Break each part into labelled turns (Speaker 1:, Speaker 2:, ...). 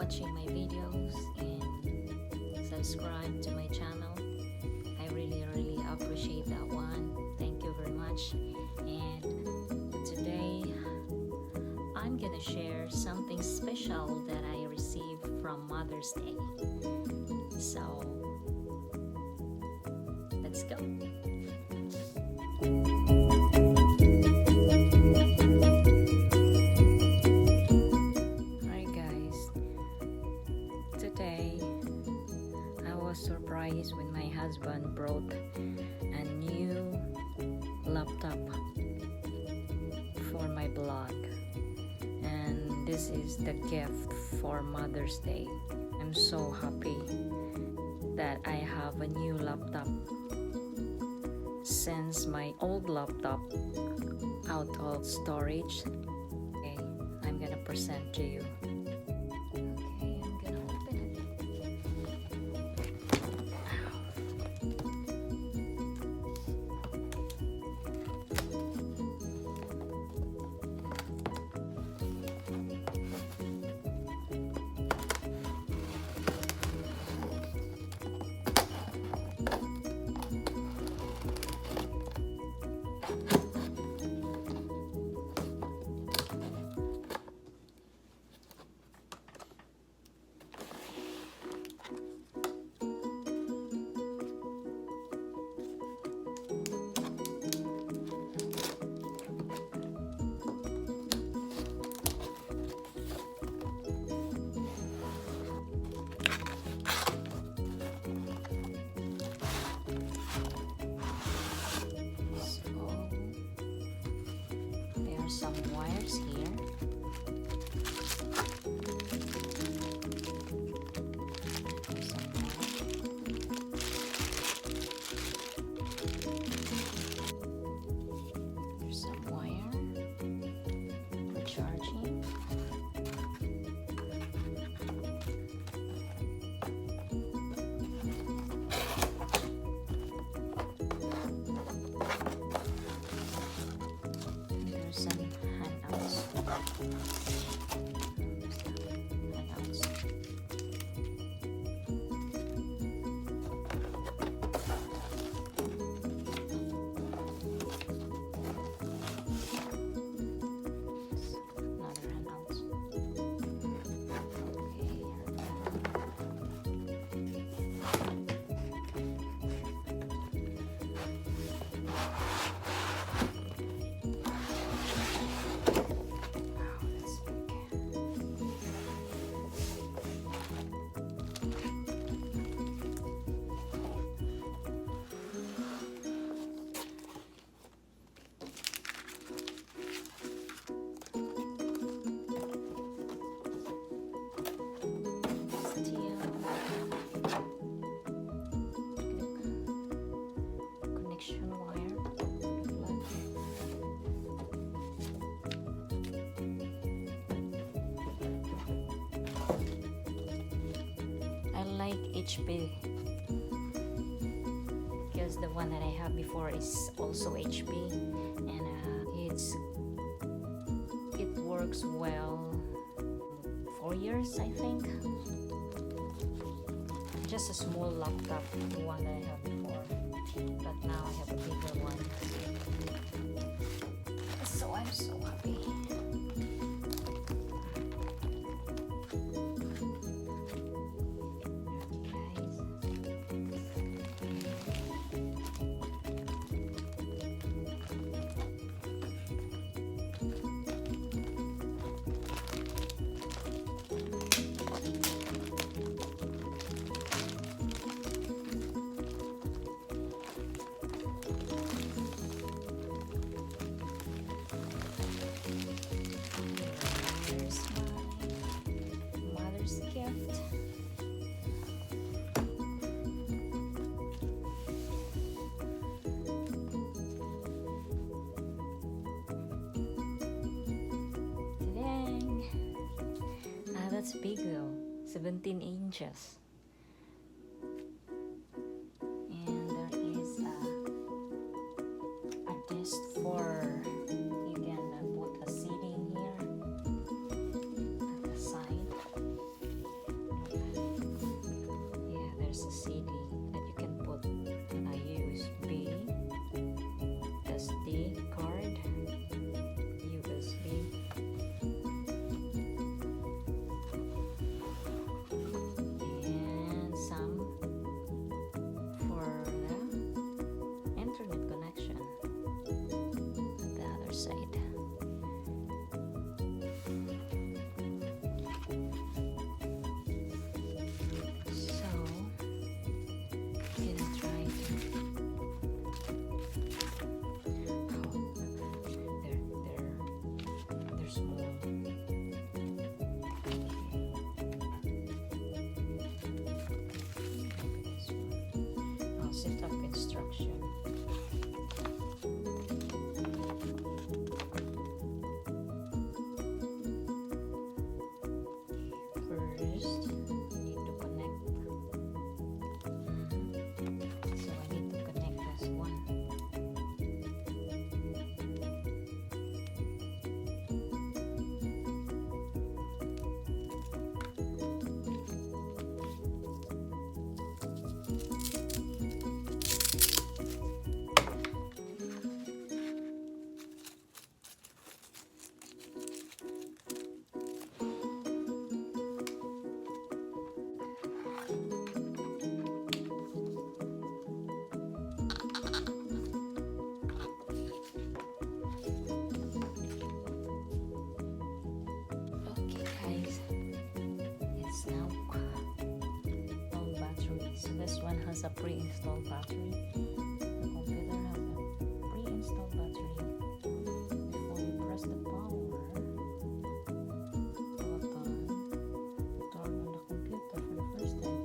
Speaker 1: watching my videos and subscribe to my channel. I really appreciate that one. Thank you very much. And today I'm gonna share something special that I received from Mother's Day. So let's go. Alright guys, today I was surprised when my husband brought a new laptop for my blog, and this is the gift for Mother's Day. I'm so happy that I have a new laptop since my old laptop out of storage. Okay, I'm gonna present to you. Okay, I'm gonna open it. Some wires here. There's some wire for charging. Some handouts. Another handouts. HP because the one that I have before is also HP, and it works well. 4 years I think. Just a small laptop, the one that I have before, but now I have a bigger one, so I'm so happy. That's big though, 17 inches. And there is a desk for, you can put a seating here at the side. instruction. First, you need to connect. So I need to connect this one. Okay guys, it's now on battery. So this one has a pre-installed battery. The computer has a pre-installed battery. Before you press the power button, turn on the computer for the first time.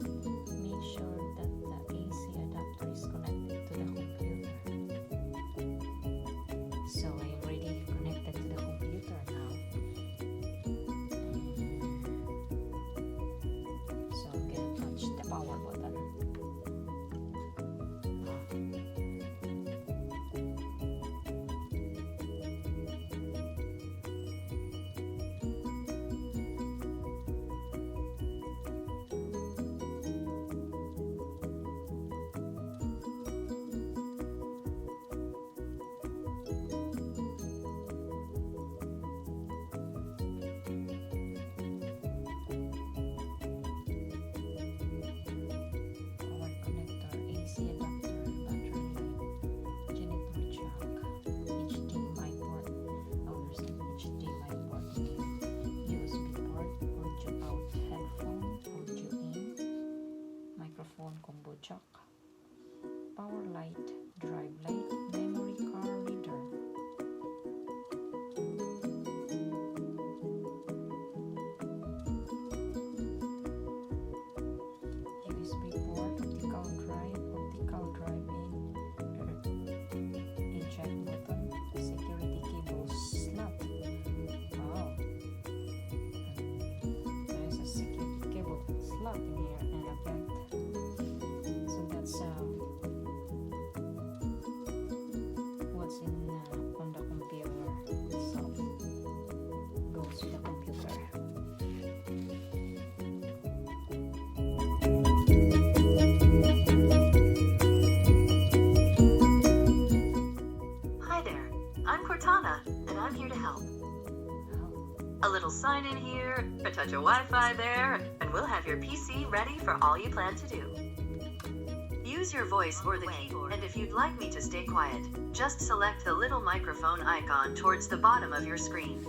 Speaker 1: Make sure that the AC adapter is connected to the computer. So I already connected to the computer now. So I'm gonna touch the power button. Power connector, AC adapter, battery light, janitor jack, HDMI port. Oh, there's an HDMI port here. USB port, audio out, headphone, audio in, microphone combo jack, power light, drive light, memory card reader. USB port, optical drive in, eject button, security cable slot. Wow. There is a security cable slot in here and a vent. So that's what's in on the computer itself. Goes to the computer.
Speaker 2: Hi there, I'm Cortana, and I'm here to help. A little sign in here, a touch of Wi-Fi there, and we'll have your PC ready for all you plan to do. Use your voice or the keyboard, and if you'd like me to stay quiet, just select the little microphone icon towards the bottom of your screen.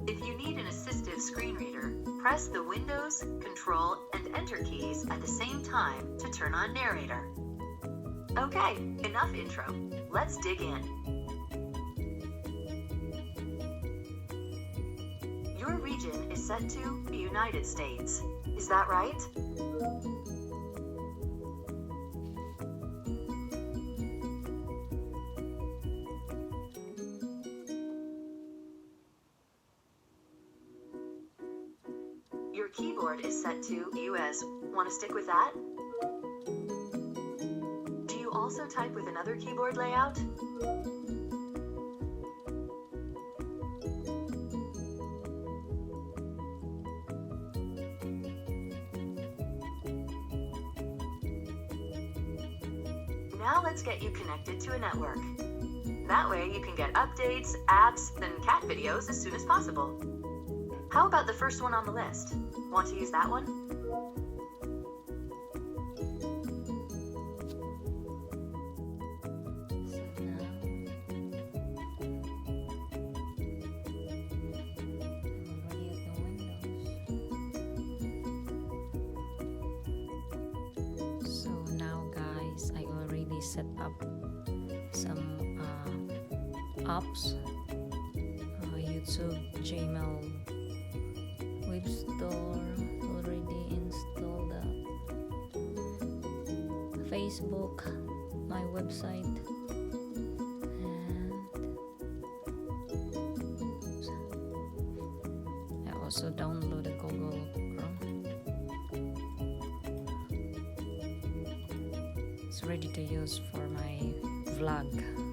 Speaker 2: If you need an assistive screen reader, press the Windows, Control, and Enter keys at the same time to turn on narrator. Okay, enough intro. Let's dig in. Your region is set to the United States. Is that right? Your keyboard is set to US. Want to stick with that? Do you also type with another keyboard layout? Now let's get you connected to a network. That way you can get updates, apps, and cat videos as soon as possible. How about the first one on the list? Want to use that one?
Speaker 1: So now guys, I already set up some apps, YouTube, Gmail, Web Store, already installed Facebook, my website. And I also downloaded Google Chrome. It's ready to use for my vlog.